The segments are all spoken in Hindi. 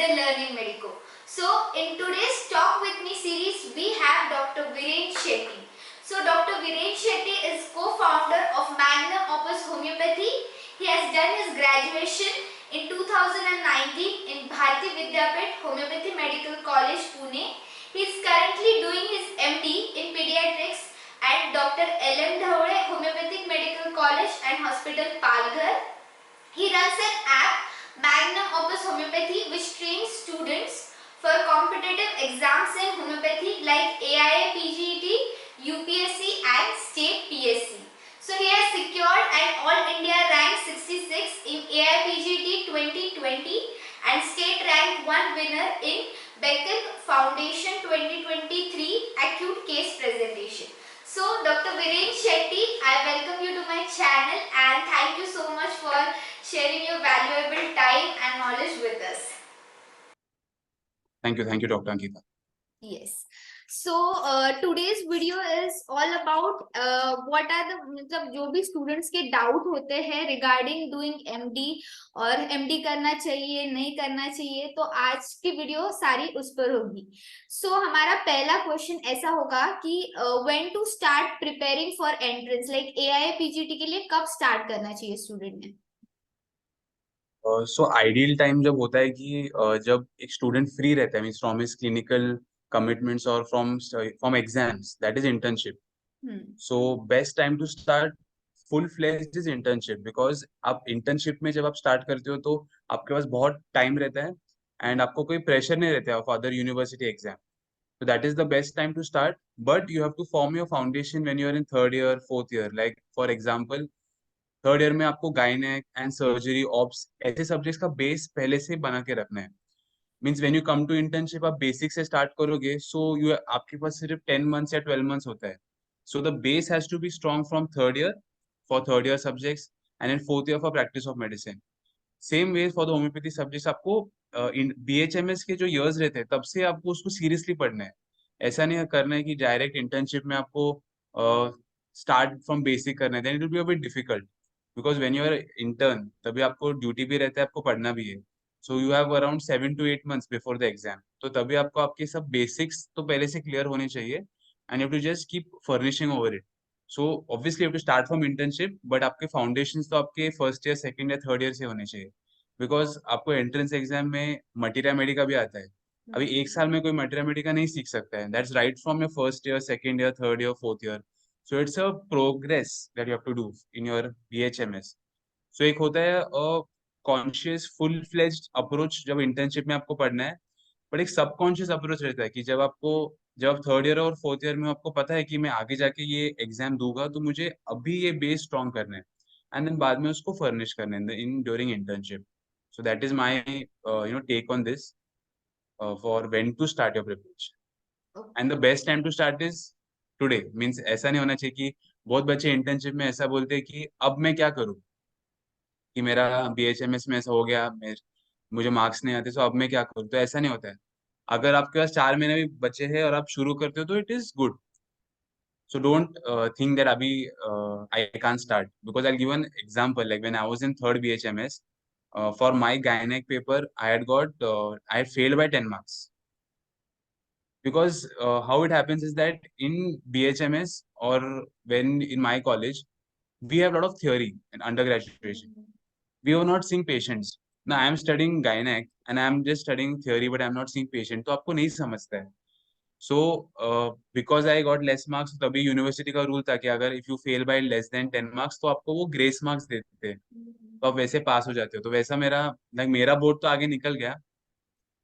we're learning Medico. So in today's Talk With Me series, we have Dr. Viren Shetty. So Dr. Viren Shetty is co-founder of Magnum Opus Homeopathy. He has done his graduation in 2019 in Bharati Vidyapit Homeopathy Medical College, Pune. He is currently doing his MD in Pediatrics at Dr. L.M. Dhawade Homeopathic Medical College and Hospital, Palghar. He runs an app, Magnum Opus Homeopathy, which trains students for competitive exams in homeopathy like AIA PGET, UPSC and State PSC. So he has secured an All India rank 66 in AIA PGET 2020 and State rank 1 winner in Beckett Foundation 2023 acute case presentation. So Dr. Viren Shetty, I welcome you to my channel and thank you so much for sharing your valuable time and knowledge with us. Thank you, Dr. Ankita. Yes. So today's video is all about what are the मतलब जो भी students के doubt होते हैं regarding doing MD और MD करना चाहिए नहीं करना चाहिए, तो आज की वीडियो सारी उस पर होगी. So हमारा पहला क्वेश्चन ऐसा होगा कि when to start preparing for entrance, like AIA PGT के लिए कब start करना चाहिए स्टूडेंट ने? सो आइडियल टाइम जब होता है कि जब एक स्टूडेंट फ्री रहता है, means from his clinical commitments और from exams, that is internship. So best time to start full fledged is internship, because आप इंटर्नशिप में जब आप स्टार्ट करते हो तो आपके पास बहुत टाइम रहता है एंड आपको कोई प्रेशर नहीं रहता है of other university exam. So that is the best time to start, but you have to form your foundation when you are in third year, fourth year. Like for example, third year में आपको गायनेक एंड सर्जरी ऑप्स ऐसे सब्जेक्ट्स का बेस पहले से बना के रखना है. Means when you come to internship आप बेसिक से स्टार्ट करोगे, सो यू आपके पास सिर्फ 10 मंथ्स या 12 मंथ्स होता है. So the base has to be strong from third year for third year subjects and in fourth year for practice of medicine. Same way for the homoeopathy subjects आपको BHMS के जो ईयर्स रहते हैं तब से आपको उसको सीरियसली पढ़ना है. ऐसा नहीं करना है कि डायरेक्ट इंटर्नशिप में आपको स्टार्ट फ्रॉम बेसिक करना है, then it will be a bit difficult, because when you are intern तभी आपको ड्यूटी भी रहता है, आपको पढ़ना भी है. So you have around 7 to 8 months before the exam, तो तभी आपको आपके सब बेसिक्स तो पहले से क्लियर होने चाहिए and you to just keep furnishing over it. So obviously you to start from internship, but आपके फाउंडेशन तो आपके फर्स्ट ईयर, सेकंड या थर्ड ईयर से होने चाहिए, बिकॉज आपको एंट्रेंस एग्जाम में मटीरिया मेडिका भी आता है. अभी एक साल में कोई मटीरिया मेडिका नहीं सीख सकता है. That's right from your first year, second year, third year, fourth year. So it's a progress that you have to do in your BHMS. So एक होता है कॉन्शियस फुल फ्लेज्ड अप्रोच जब इंटर्नशिप में आपको पढ़ना है, बट एक सबकॉन्शियस अप्रोच रहता है कि जब आप थर्ड ईयर और फोर्थ ईयर में आपको पता है कि मैं आगे जाके ये एग्जाम दूंगा, तो मुझे अभी ये बेस स्ट्रॉन्ग करना है एंड देन बाद में उसको फर्निश करना है in during internship. So that is my take on this for when to start your preparation. And the best time to start is today. Means ऐसा नहीं होना चाहिए कि बहुत बच्चे इंटर्नशिप में ऐसा बोलते हैं कि अब मैं क्या करूं, कि मेरा BHMS में ऐसा हो गया, मुझे मार्क्स नहीं आते, तो अब मैं क्या करूं. तो ऐसा नहीं होता है. अगर आपके पास 4 महीने भी बचे हैं और आप शुरू करते हो तो it is good. So don't think that abhi I can't start, because I'll give an example. Like when I was in third BHMS, for my gynec paper, I had failed by 10 marks. Because how it happens is that in BHMS or when in my college, we have a lot of theory in undergraduation. We are not seeing patients. Now I am studying gynec and I am just studying theory, but I am not seeing patient. तो आपको नहीं समझता है. So because I got less marks, तभी यूनिवर्सिटी का रूल था कि अगर if you fail by less than 10 marks तो आपको वो ग्रेस मार्क्स देते हैं, तो आप वैसे पास हो जाते हो. तो वैसा मेरा बोर्ड तो आगे निकल गया,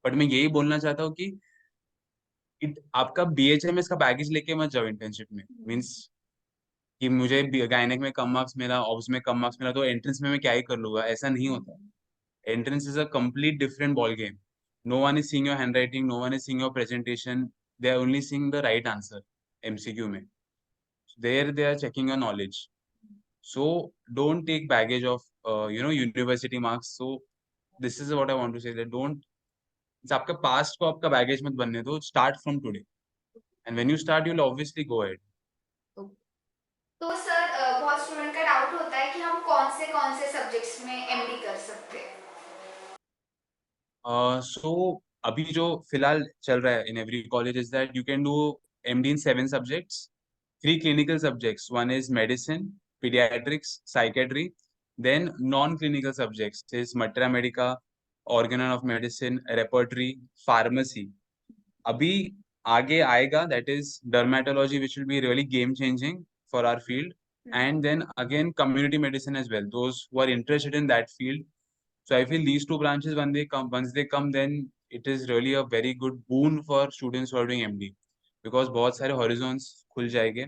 बट मैं यही बोलना चाहता हूँ कि आपका BHMS का बैगेज लेके मत जाओ इंटर्नशिप में. मीन्स कि मुझे गायनेक में कम मार्क्स मिला, ऑब्स में कम मार्क्स मिला, तो एंट्रेंस में मैं क्या ही कर लूंगा. ऐसा नहीं होता. Entrance is a complete different ball game. No one is seeing your handwriting, no one is seeing your presentation. They are only seeing the right answer MCQ में. There they are checking your knowledge. So don't take baggage of university marks. So this is what I want to say, that don't, आपका past को आपका baggage मत बनने दो. Start from today, and when you start you'll obviously go ahead. तो सर बहुत स्टूडेंट का डाउट होता है कि हम कौन से सब्जेक्ट्स में एमडी कर सकते हैं. सो अभी जो फिलहाल चल रहा है in every college is that you can do MD in 7 subjects, 3 clinical subjects. One is medicine, pediatrics, psychiatry. Then non-clinical subjects is Matra Medica, organ of medicine, repertory, pharmacy. अभी आगे आएगा that is dermatology, which will be really game changing for our field. And then again community medicine as well. Those who are interested in that field. So I feel these two branches once they come, then it is really a very good boon for students who are doing MD because बहुत सारे horizons खुल जाएंगे.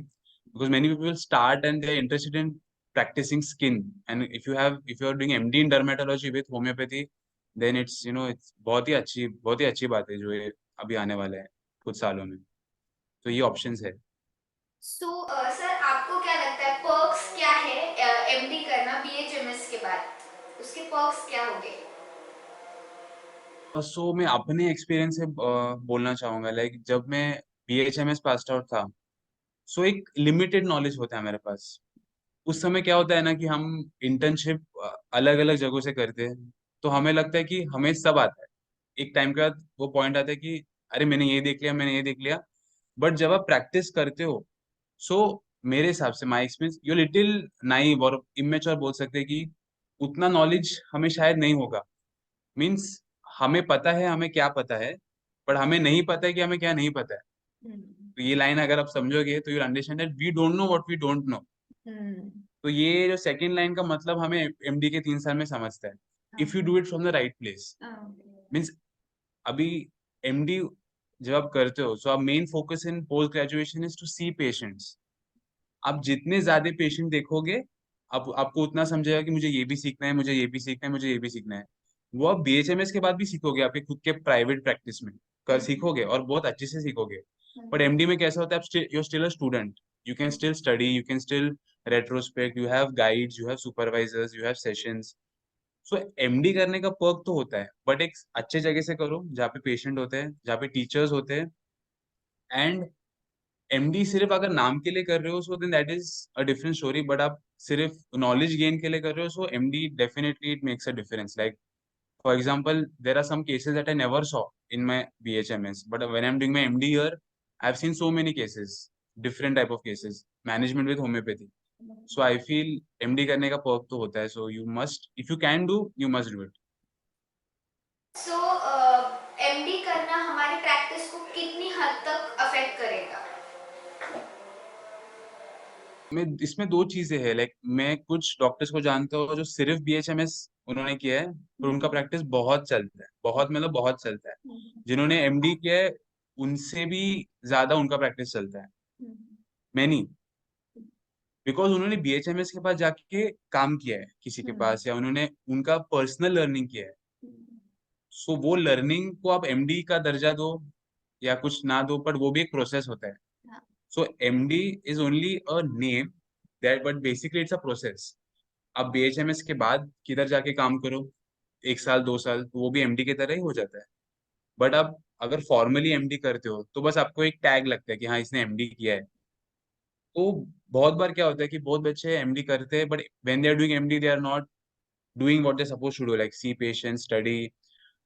Because many people start and they are interested in practicing skin, and if you are doing MD in dermatology with homeopathy, then it's it's बहुत ही अच्छी बात है जो ये अभी आने वाला है कुछ सालों में. तो ये ऑप्शंस है. सो सर आपको क्या लगता है पर्क्स क्या है एमडी करना बीएचएमएस के बाद, उसके पर्क्स क्या होंगे? सो मैं अपने एक्सपीरियंस से बोलना चाहूंगा. लाइक जब मैं BHMS पास आउट था, सो एक लिमिटेड नॉलेज होता है मेरे पास. उस समय क्या होता है ना कि हम इंटर्नशिप अलग अलग जगहों से करते हैं, तो हमें लगता है कि हमें सब आता है. एक टाइम के बाद वो पॉइंट आता है कि अरे मैंने ये देख लिया. बट जब आप प्रैक्टिस करते हो, सो मेरे हिसाब से my experience you little naive और इमेच्योर बोल सकते हैं कि उतना नॉलेज हमें शायद नहीं होगा. मीन्स हमें पता है हमें क्या पता है, पर हमें नहीं पता है कि हमें क्या नहीं पता है. तो ये लाइन अगर आप समझोगे तो you understand that we don't know what we don't know. तो ये जो सेकंड लाइन का मतलब हमें MD के 3 साल में समझता है, if you do it from the right place. Means अभी MD जब आप करते हो, सो आप main focus in post graduation is to see patients. आप जितने ज्यादा पेशेंट देखोगे, आप आपको उतना समझेगा कि मुझे ये भी सीखना है, मुझे ये भी सीखना है, मुझे ये भी सीखना है. वो आप BHMS के बाद भी सीखोगे, आपके खुद के प्राइवेट प्रैक्टिस में कर सीखोगे और बहुत अच्छे से सीखोगे. बट MD में कैसा होता है, आप you still a student, you can still study, you can still retrospect, you have guides, you have supervisors, you have sessions. So MD करने का पर्क तो होता है, बट एक अच्छे जगह से करो जहाँ पे पेशेंट होते हैं, जहाँ पे टीचर्स होते हैं. एंड MD सिर्फ अगर नाम के लिए कर रहे हो, so then that is a different story. But आप सिर्फ नॉलेज गेन के लिए कर रहे हो, so MD definitely it makes a difference. Like for example, there are some cases that I never saw in my BHMS, but when I'm doing my MD here, I've seen so many cases, different type of cases, management with homeopathy. So I feel MD करने का perk तो होता है. So you must, if you can do, you must do it. So MD करना हमारी प्रैक्टिस को कितनी हद तक अफेक्ट करेगा? मैं इसमें दो चीजें हैं. लाइक मैं कुछ डॉक्टर्स को जानता हूँ जो सिर्फ BHMS उन्होंने किया है, पर उनका प्रैक्टिस बहुत चलता है, बहुत मतलब बहुत चलता है. जिन्होंने MD किया है, उनसे भी ज्यादा उनका प्रैक्टिस चलता है. मैनी बिकॉज उन्होंने BHMS के पास जाके काम किया है किसी के पास, या उन्होंने उनका पर्सनल लर्निंग किया है. सो वो लर्निंग को आप MD का दर्जा दो या कुछ ना दो, बट वो भी एक प्रोसेस होता है. सो MD is only a name that, but basically it's a process. अब BHMS के बाद किधर जाके काम करो, 1 साल 2 साल, तो वो भी MD की तरह ही हो जाता है. बट अब अगर फॉर्मली MD करते हो, तो बस आपको एक टैग लगता है कि हाँ इसने MD किया है. तो बहुत बार क्या होता है कि बहुत बच्चे MD करते हैं, but when they are doing MD they are not doing what they're supposed to do, like see patients, study,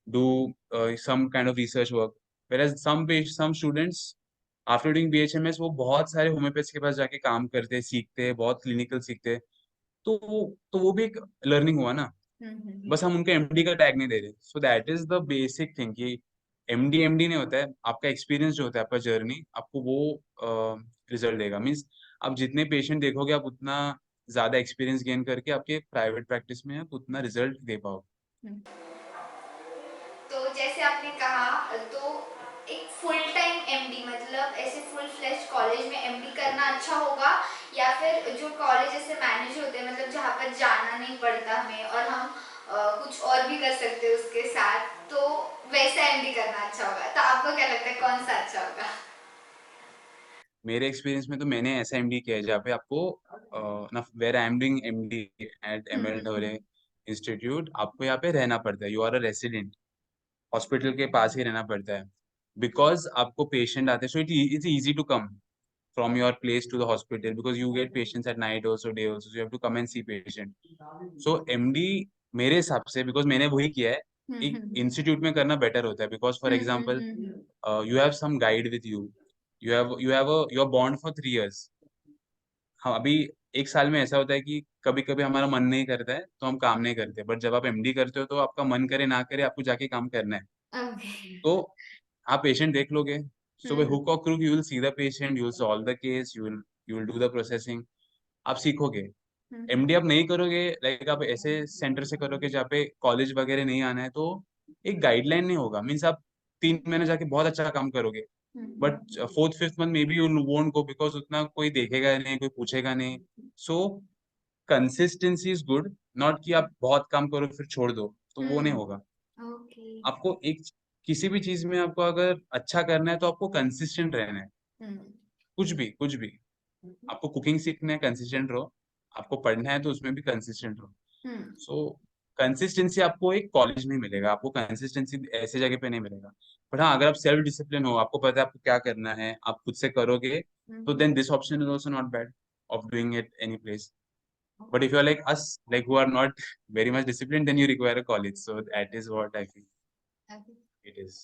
do some kind of research work. Whereas some students after doing BHMS वो बहुत सारे होम्योपैथ्स के पास जाके काम करते हैं, सीखते हैं, बहुत क्लिनिकल सीखते हैं. तो वो भी एक लर्निंग हुआ ना. बस हम उनको MD का टैग नहीं दे रहे. सो that is the basic thing कि MD नहीं होता है. आपका एक्सपीरियंस जो होता है, आपका जर्नी, आपको वो रिजल्ट देगा. मीन्स आप जितने पेशेंट देखोगे, आप उतना ज्यादा एक्सपीरियंस गेन करके आपके प्राइवेट प्रैक्टिस में आप उतना रिजल्ट दे पाओगे. तो जैसे आपने कहा, तो एक फुल टाइम एमडी मतलब ऐसे फुल फ्लेश कॉलेज में एमडी करना अच्छा होगा, या फिर जो कॉलेज ऐसे मैनेज होते हैं मतलब जहाँ पर जाना नहीं पड़ता हमें और हम कुछ और भी कर सकते हैं उसके साथ, तो वैसा एमडी करना अच्छा होगा? तो आपको क्या लगता है कौन सा अच्छा होगा? मेरे एक्सपीरियंस में तो मैंने ऐसा MD किया है जहाँ पे आपको ना, where I am doing MD at ML Dhore institute, आपको यहाँ पे रहना पड़ता है. You are a resident, hospital के पास ही रहना पड़ता है. बिकॉज आपको पेशेंट आते हैं, so it's easy to come from your place to the hospital because you get patients at night also, day also, so you have to come and see patient. So MD मेरे हिसाब से, because मैंने वही किया है, एक इंस्टीट्यूट में करना बेटर होता है, because for example you have some guide with you, you have bond for 3 years. हाँ, अभी एक साल में ऐसा होता है कि कभी कभी हमारा मन नहीं करता है तो हम काम नहीं करते, बट जब आप एमडी करते हो तो आपका मन करे ना करे आपको जाके काम करना है. Okay. तो आप पेशेंट देख लोगे, सो बाय हुक और crook you will see the patient, you will solve the case, you will do the processing. आप सीखोगे. एमडी आप नहीं करोगे, लाइक आप ऐसे सेंटर से करोगे जहाँ पे कॉलेज वगैरह नहीं आना है, तो एक गाइडलाइन नहीं होगा. मीन्स आप 3 महीने जाके बहुत अच्छा काम करोगे, but 4th 5th month may be you won't go, because उतना कोई देखेगा नहीं, कोई पूछेगा नहीं. सो कंसिस्टेंसी इज गुड, नॉट कि आप बहुत काम करो फिर छोड़ दो, तो वो नहीं होगा. Okay. आपको एक किसी भी चीज में आपको अगर अच्छा करना है तो आपको कंसिस्टेंट रहना है. कुछ भी आपको कुकिंग सीखना है, कंसिस्टेंट रहो. आपको पढ़ना है तो उसमें भी कंसिस्टेंट रहो. सो कंसिस्टेंसी आपको एक कॉलेज में मिलेगा, आपको कंसिस्टेंसी ऐसे जगह पे नहीं मिलेगा. बट हाँ, अगर आप सेल्फ डिसिप्लिन हो, आपको पता है आपको क्या करना है, आप खुद से करोगे, तो then this option is also not bad of doing it any place. But if you're like us, like who are not very much disciplined, then you require a college. So that is what I feel Okay. it is.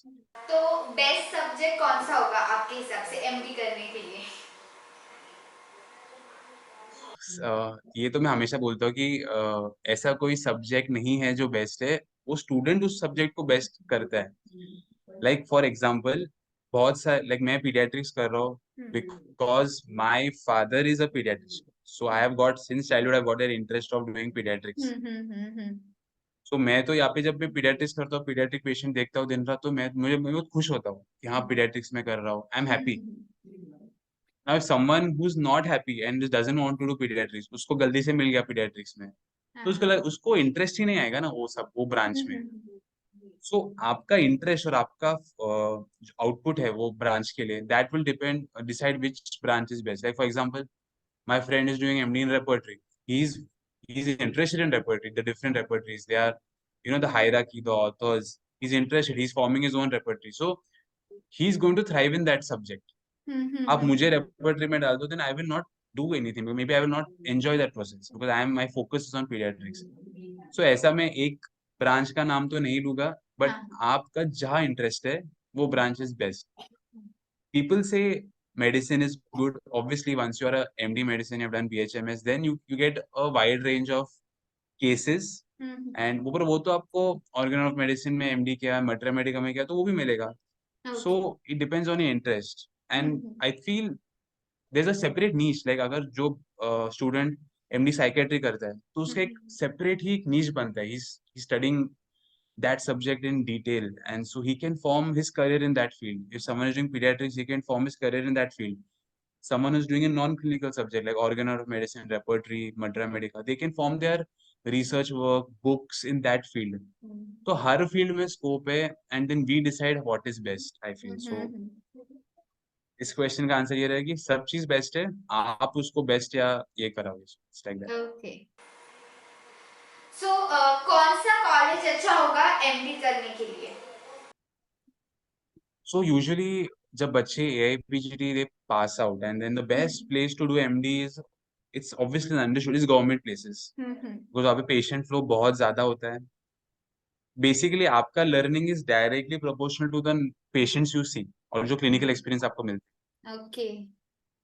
तो बेस्ट सब्जेक्ट कौन सा होगा आपके हिसाब से एमडी करने के लिए? ये तो मैं हमेशा बोलता हूँ कि ऐसा कोई सब्जेक्ट नहीं है जो बेस्ट है, वो स्टूडेंट उस सब्जेक्ट को बेस्ट करता है. लाइक फॉर एग्जाम्पल, बहुत सारे, लाइक मैं पीडियाट्रिक्स कर रहा हूँ because my father is a paediatrician. So I have got since childhood I got an interest of doing paediatrics. So मैं तो यहाँ पे जब मैं पीडियाट्रिक्स करता हूँ, पीडियाट्रिक पेशेंट देखता हूँ दिन रात, तो मैं बहुत खुश होता हूँ कि हाँ पीडियाट्रिक्स में कर रहा हूँ, I am happy. Now if someone who's not happy and just doesn't want to do pediatrics, उसको गलती से मिल गया पीडियाट्रिक्स में, तो उसको इंटरेस्ट ही नहीं आएगा ना वो ब्रांच में. सो आपका इंटरेस्ट और आपका आउटपुट है वो ब्रांच के लिए, that will decide which branch is best. Like for example, my friend is doing MD in repertory. He's he's interested in repertory, the different repertories. They are, the hierarchy, the authors. He's interested. He's forming his own repertory. So he's going to thrive in that subject. आप मुझे repertory में डाल दो, then I will not do anything. Maybe I will not enjoy that process because my focus is on pediatrics. So ऐसा मैं एक ब्रांच का नाम तो नहीं लूंगा, बट आपका जहाँ इंटरेस्ट है वो branch is best. People say medicine is good. Obviously, once you are a MD medicine, you've done BHMS, then you get a wide range of cases. And वो तो आपको organ of medicine में MD किया, मटर मेडिका में किया, तो वो भी मिलेगा. So it depends on your interest. And I feel there's a separate niche. Like अगर जो student MD psychiatry करता है, तो उसका एक separate ही एक niche बनता है. He's studying that subject in detail, and so he can form his career in that field. If someone is doing pediatrics, he can form his career in that field. Someone who's doing a non-clinical subject like organ of medicine, repertory, madra medica, they can form their research work, books in that field. तो हर फील्ड में स्कोप है, and then we decide what is best. I feel so इस क्वेश्चन का आंसर ये रहेगा कि सब चीज बेस्ट है, आप उसको बेस्ट या ये कराओगे, लाइक दैट. ओके. सो कौन सा कॉलेज अच्छा होगा एमडी करने के लिए? So usually जब बच्चे AIPGT they pass out, and then the best place to do MD is, it's obviously understood, is government places. because वहाँ पे पेशेंट फ्लो बहुत ज्यादा होता है. बेसिकली आपका learning is directly proportional to the patients you see, और जो क्लिनिकल एक्सपीरियंस आपको मिलता है. ओके.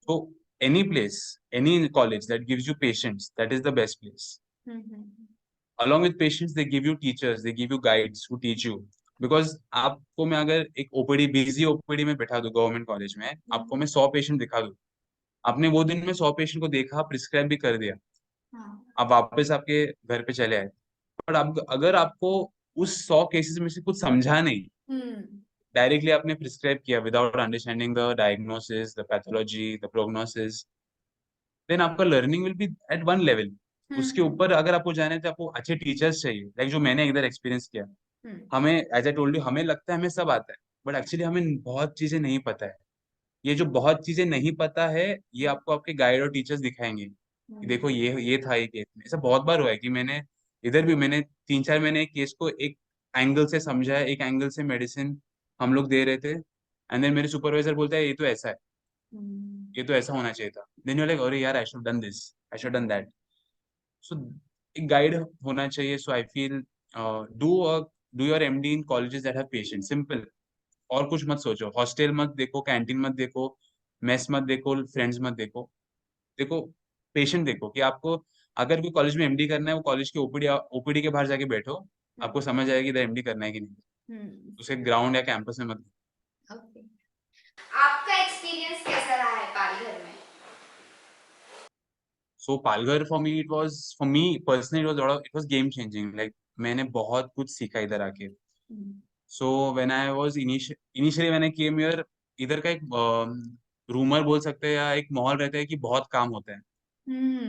तो any place, any college that gives you patients, that is the best place. along with patients they give you teachers, they give you guides who teach you. because आपको मैं अगर एक ओपीडी, बिजी ओपीडी में बैठा दूं गवर्नमेंट कॉलेज में, आपको मैं 100 पेशेंट दिखा दूं, आपने वो दिन में 100 पेशेंट को देखा, प्रिस्क्राइब भी कर दिया, आप वापस आपके घर पे चले आए, पर आप अगर आपको उस 100 केसेस में से कुछ समझा नहीं, डायरेक्टली आपने प्रिस्क्राइब किया without understanding the diagnosis, the pathology, the prognosis, then आपका learning will be at one level. उसके ऊपर अगर आपको जाने तो आपको अच्छे टीचर्स चाहिए, लाइक जो मैंने इधर एक्सपीरियंस किया. हमें, एज आई टोल्ड यू, हमें लगता है हमें सब आता है, बट एक्चुअली हमें बहुत चीजें नहीं पता है. ये जो बहुत चीजें नहीं पता है, ये आपको आपके गाइड और टीचर्स दिखाएंगे कि देखो ये था ये केस में. ऐसा बहुत बार हुआ है कि मैंने इधर भी, मैंने 3-4 महीने एक केस को एक एंगल से समझा है, एक एंगल से मेडिसिन हम लोग दे रहे थे, एंड देन मेरे सुपरवाइजर बोलता है ये तो ऐसा है, ये तो ऐसा होना चाहिए था. देन यू लाइक, अरे यार, I should done this, I should done that. So एक गाइड होना चाहिए. So I feel do a do your MD in colleges that have patient, simple. और कुछ मत सोचो, हॉस्टल मत देखो, कैंटीन मत देखो, मेस मत देखो, फ्रेंड्स मत देखो, देखो पेशेंट देखो कि आपको अगर कोई कॉलेज में एमडी करना है, वो कॉलेज के ओपीडी के बाहर जाके बैठो, आपको समझ आएगी इधर एमडी करना है कि नहीं, उसे ग्राउंड या कैंपस में मत। ओके, आपका एक्सपीरियंस कैसा रहा है पालघर में? So Palghar for me personally it was game changing, like मैंने बहुत कुछ सीखा इधर आके। So when I was initially when I came here, इधर का एक रूमर बोल सकते हैं या एक माहौल रहता है कि बहुत काम होता है।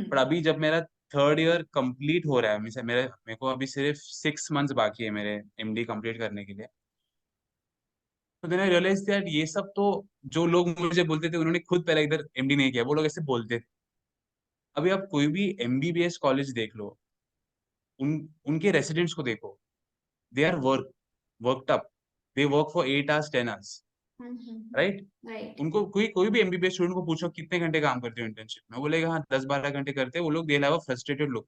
पर अभी जब मेरा थर्ड ईयर कंप्लीट हो रहा है, मेरे को अभी सिर्फ 6 मंथ्स बाकी है मेरे एमडी कंप्लीट करने के लिए, तो देन आई रियलाइज दैट ये सब तो जो लोग मुझे बोलते थे उन्होंने खुद पहले इधर एमडी नहीं किया, वो लोग ऐसे बोलते थे। अभी आप कोई भी एमबीबीएस कॉलेज देख लो, उनके रेसिडेंट्स को देखो, they are worked up, they work for 8 hours 10 hours, right? Right. उनको कोई भी एमबीबीएस स्टूडेंट को पूछो कितने घंटे काम करते हो इंटर्नशिप में, वो बोलेगा हाँ 10-12 घंटे करते हैं वो लोग, they have a frustrated look.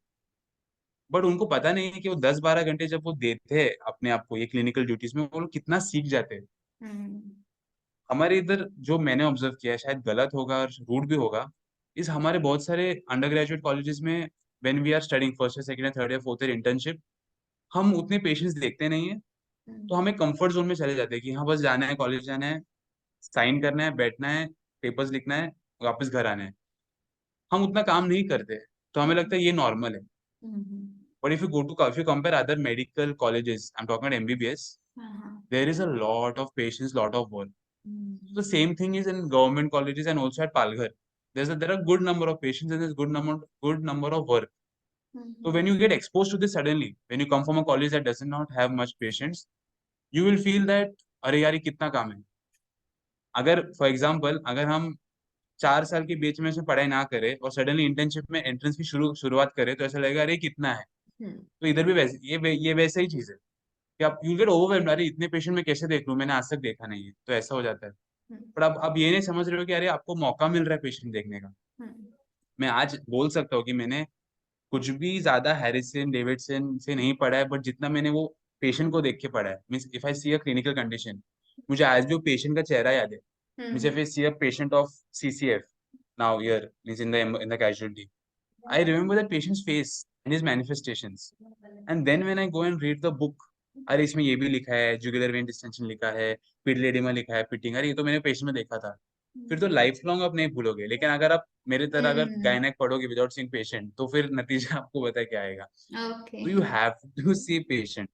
But उनको पता नहीं है कि वो 10-12 घंटे जब वो देते हैं अपने आप को ये क्लिनिकल ड्यूटीज में, वो लोग कितना सीख जाते हैं। हमारे इधर जो मैंने ऑब्जर्व किया है, शायद गलत होगा और रूड भी होगा, इस हमारे बहुत सारे अंडर ग्रेजुएट कॉलेजेस में when we are studying first या सेकंड या थर्ड या फोर्थ ईयर इंटर्नशिप, हम उतने पेशेंट्स देखते नहीं है, तो हमें कंफर्ट जोन में चले जाते हैं कि हाँ बस जाना है, कॉलेज जाना है, साइन करना है, बैठना है, पेपर्स लिखना है, वापस घर आना है। हम उतना काम नहीं करते, तो हमें लगता है ये नॉर्मल है। But if you compare other medical colleges, I'm talking about MBBS, there is a lot of patience, lot of work. The same thing is in government colleges and also at Palghar. There are good number of patients and there's good number of work. So when you get exposed to this suddenly, when you come from a college that does not have much patients, you will feel that अरे यार ये कितना काम है। अगर फॉर एग्जाम्पल अगर हम 4 साल के बीच में से पढ़ाई ना करें और सडनली इंटर्नशिप में एंट्रेंस की शुरुआत करें, तो ऐसा लगेगा अरे कितना है। तो इधर भी वैसे ये वैसा ही चीज है कि आप यू गेट ओवरवेल्म्ड, अरे इतने पेशेंट में कैसे देख लूं, मैंने आज तक देखा नहीं है, तो ऐसा हो जाता है। पर अब ये नहीं समझ रहे हो कि अरे आपको मौका मिल रहा है पेशेंट देखने का। मैं आज बोल सकता हूँ कि मैंने कुछ भी ज्यादा हैरिसन डेविडसन से नहीं पढ़ा है, बट जितना मैंने वो पेशेंट को देख के पढ़ा है, means if I see a clinical condition, मुझे आज भी वो पेशेंट का चेहरा याद है। Means if I see a patient of CCF now here, means in the casualty, I remember that patient's face and his manifestations. And then when I go and read the book, अरे इसमें ये भी लिखा है, जुगुलर वेन डिस्टेंशन लिखा है, पिटलेडिमा लिखा है, पिटिंग, अरे ये तो मैंने पेशेंट में देखा था। फिर तो लाइफ लॉन्ग आप नहीं भूलोगे। लेकिन अगर आप मेरे तरह अगर गायनेक पढ़ोगे विदाउट सीइंग पेशेंट, तो फिर नतीजा आपको पता है क्या आएगा। So you have to see patient.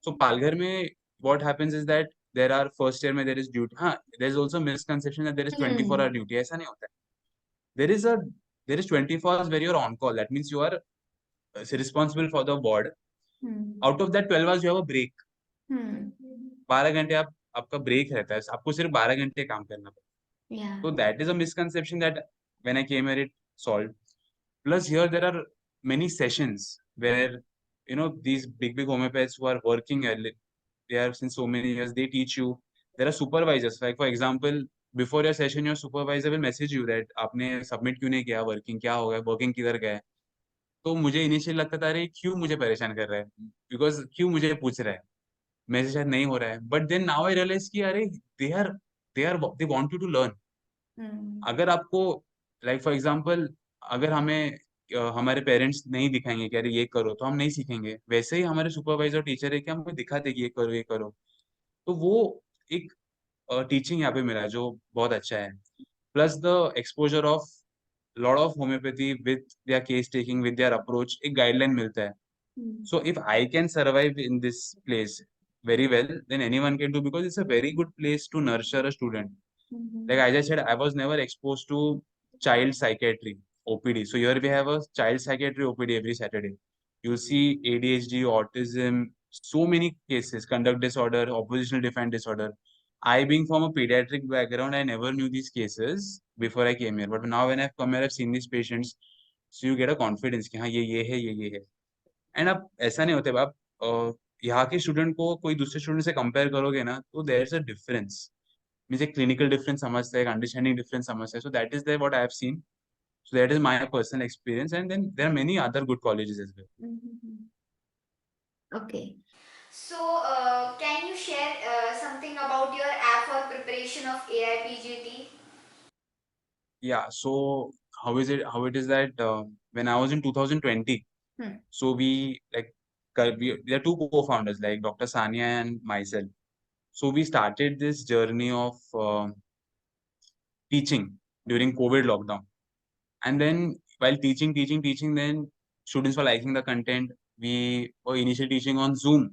So Palghar में what happens is that there are first year में there is duty, हाँ there is also misconception that there is 24 hour duty, ऐसा नहीं होता है। There is a there is 24 hours where you're on call. That means you are responsible for the ward. Out of that 12 hours you have a break. 12 घंटे आपका ब्रेक रहता है, आपको सिर्फ 12 घंटे काम करना पड़ता है। So that is a misconception that when I came here it solved. Plus here there are many sessions where these big homeopaths who are working here, they are since so many years, they teach you. There are supervisors, like for example, before your session your supervisor will message you that आपने सबमिट क्यों नहीं किया, वर्किंग क्या हो गया, वर्किंग किधर गया है। तो मुझे इनिशियल लगता था अरे क्यों मुझे परेशान कर रहा है, बिकॉज क्यों मुझे पूछ रहा है, मेरे से शायद नहीं हो रहा है। But then now I realise कि अरे they want you to learn. अगर आपको लाइक फॉर एग्जांपल अगर हमें हमारे पेरेंट्स नहीं दिखाएंगे कि अरे ये करो, तो हम नहीं सीखेंगे। वैसे ही हमारे सुपरवाइजर टीचर है कि हमको दिखाते कि ये करो ये करो, तो वो एक टीचिंग यहाँ पे मिला जो बहुत अच्छा है। Plus the exposure of lot of homeopathy with their case taking, with their approach, एक गाइडलाइन मिलता है। So if I can survive in this place very well, then anyone can do, because it's a very good place to nurture a student. Like I just said, I was never exposed to child psychiatry OPD. So here we have a child psychiatry OPD every Saturday. You'll see ADHD, autism, so many cases, conduct disorder, oppositional defiant disorder. I being from a pediatric background, I never knew these cases before I came here. But now when I've come here, I've seen these patients. So you get a confidence कि हाँ ये है ये है। एंड अब ऐसा नहीं होता, आप यहाँ के स्टूडेंट को कोई दूसरे स्टूडेंट से कंपेयर करोगे ना, तो there is a difference. Means एक क्लिनिकल डिफरेंस समझता है, एक अंडरस्टैंडिंग डिफरेंस समझता है। So that is there what I have seen, so that is my personal experience, and then there are many other good colleges as well. Okay, So, can you share something about your app for preparation of AIPGT? Yeah, so how it is that when I was in 2020, so we are two co-founders like Dr. Sania and myself. So we started this journey of teaching during COVID lockdown. And then while teaching, then students were liking the content. We were initially teaching on Zoom.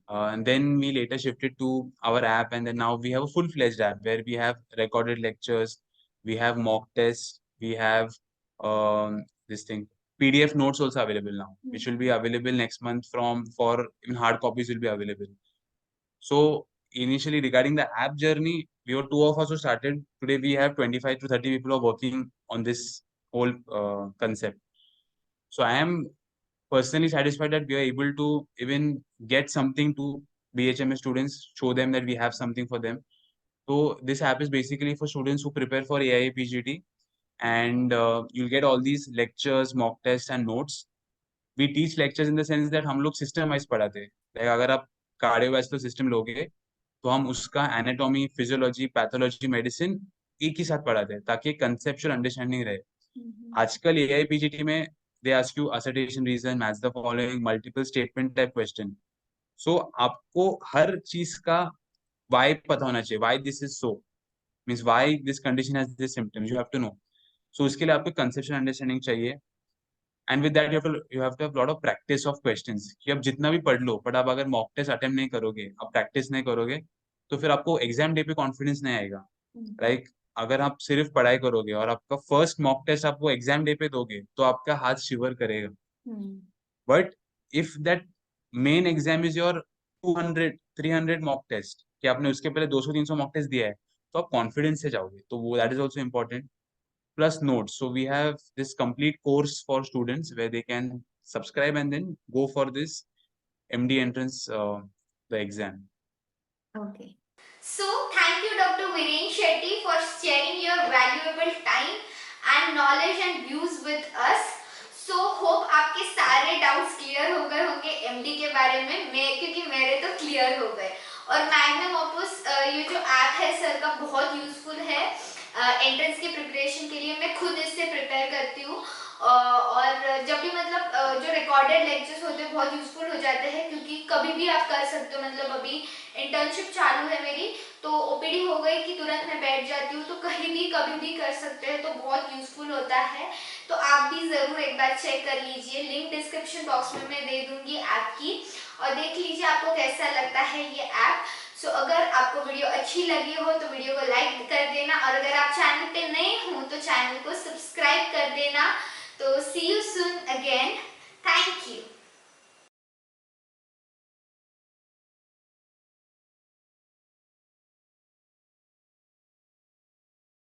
And then we later shifted to our app, and then now we have a full-fledged app where we have recorded lectures, we have mock tests, we have this thing PDF notes also available now, which will be available next month for even hard copies will be available. So initially regarding the app journey, we were two of us who started. Today we have 25 to 30 people are working on this whole concept. So I am personally satisfied that we are able to even get something to BHMS students, show them that we have something for them. So this app is basically for students who prepare for AIA PGT, and you'll get all these lectures, mock tests and notes. We teach lectures in the sense that हम लोग system wise पढ़ाते हैं. Like अगर आप cardiovascular system लोगे, तो हम उसका anatomy, physiology, pathology, medicine एक ही साथ पढ़ाते हैं ताकि conceptual understanding रहे. आजकल AIPGT में they ask you assertion, reason, match the following, multiple statement type question. So आपको हर चीज का why पता होना चाहिए. Why this is so means why this condition has this symptoms. You have to know. So उसके लिए आपको conceptual understanding चाहिए. And with that you have to have a lot of practice of questions. कि आप जितना भी पढ़ लो, but आप अगर mock test attempt नहीं करोगे, आप practice नहीं करोगे, तो फिर आपको exam day पे confidence नहीं आएगा. Like अगर आप सिर्फ पढ़ाई करोगे और आपका फर्स्ट मॉक टेस्ट आप वो एग्जाम डे पे दोगे तो आपका हाथ शिवर करेगा. But if that main exam is your 200 300 mock test कि आपने उसके पहले 200 300 मॉक टेस्ट दिया है तो आप कॉन्फिडेंस से जाओगे, तो वो that is also important. Plus notes, so we have this complete course for students where they can subscribe and then go for this MD entrance the exam. Okay. So, thank you Dr. Viren Shetty for sharing your valuable time and knowledge and views with us. So, hope आपके सारे doubts clear हो गए होंगे MD के बारे में, क्योंकि मेरे तो clear हो गए. और मैग्नम ओपस ये जो ऐप है सर का बहुत यूजफुल है एंट्रेंस के प्रिपरेशन के लिए. मैं खुद इससे प्रिपेयर करती हूँ और जब भी मतलब जो रिकॉर्डेड लेक्चर्स होते हैं बहुत यूजफुल हो जाते हैं क्योंकि कभी भी आप कर सकते हो. मतलब अभी इंटर्नशिप चालू है मेरी तो ओपीडी हो गई कि तुरंत मैं बैठ जाती हूँ, तो कहीं भी कभी भी कर सकते हैं, तो बहुत यूजफुल होता है. तो आप भी ज़रूर एक बार चेक कर लीजिए. लिंक डिस्क्रिप्शन बॉक्स में मैं दे दूंगी ऐप की और देख लीजिए आपको कैसा लगता है ये ऐप. सो अगर आपको वीडियो अच्छी लगी हो तो वीडियो को लाइक कर देना और अगर आप चैनल पे नए हो तो चैनल को सब्सक्राइब कर देना. तो see you soon again. Thank you.